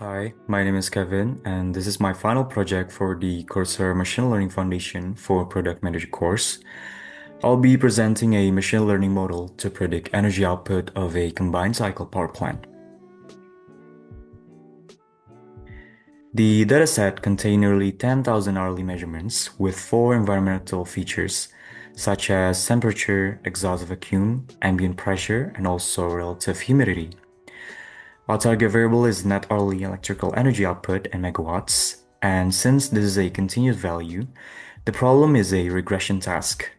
Hi, my name is Kevin, and this is my final project for the Coursera Machine Learning Foundation for Product Manager course. I'll be presenting a machine learning model to predict energy output of a combined cycle power plant. The dataset contained nearly 10,000 hourly measurements with four environmental features, such as temperature, exhaust vacuum, ambient pressure, and also relative humidity. Our target variable is net hourly electrical energy output in megawatts, and since this is a continuous value, the problem is a regression task.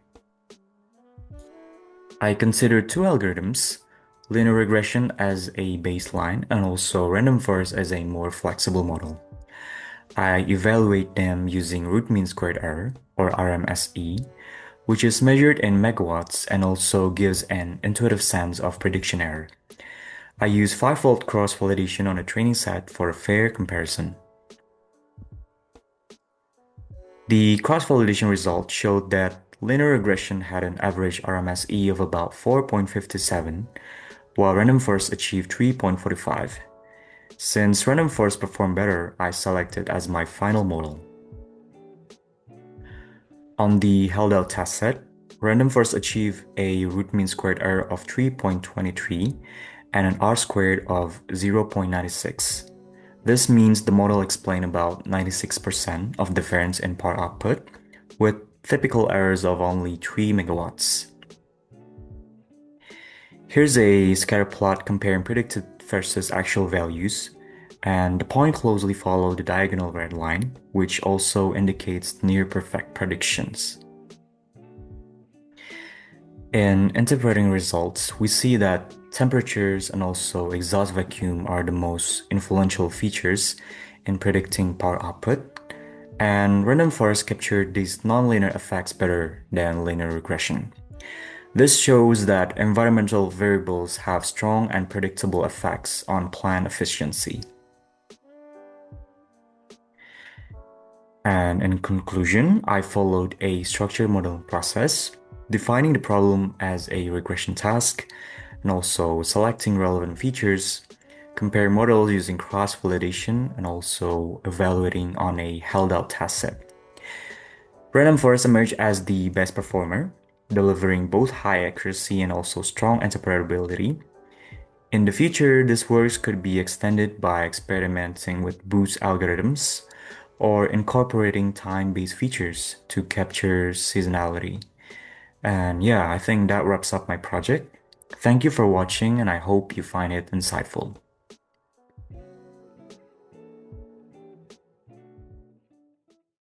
I consider two algorithms, linear regression as a baseline and also random forest as a more flexible model. I evaluate them using root mean squared error, or RMSE, which is measured in megawatts and also gives an intuitive sense of prediction error. I use 5-fold cross-validation on a training set for a fair comparison. The cross-validation results showed that linear regression had an average RMSE of about 4.57, while random forest achieved 3.45. Since random forest performed better, I selected as my final model. On the held-out test set, random forest achieved a root mean squared error of 3.23 and an R-squared of 0.96. This means the model explained about 96% of difference in power output, with typical errors of only 3 megawatts. Here's a scatter plot comparing predicted versus actual values, and the point closely follow the diagonal red line, which also indicates near perfect predictions. In interpreting results, we see that temperatures and also exhaust vacuum are the most influential features in predicting power output, and random forest captured these nonlinear effects better than linear regression. This shows that environmental variables have strong and predictable effects on plant efficiency. And in conclusion, I followed a structured modeling process, defining the problem as a regression task, and also selecting relevant features, comparing models using cross-validation, and also evaluating on a held-out test set. Random forest emerged as the best performer, delivering both high accuracy and also strong interpretability. In the future, this work could be extended by experimenting with boost algorithms or incorporating time-based features to capture seasonality. And yeah, I think that wraps up my project. Thank you for watching, and I hope you find it insightful.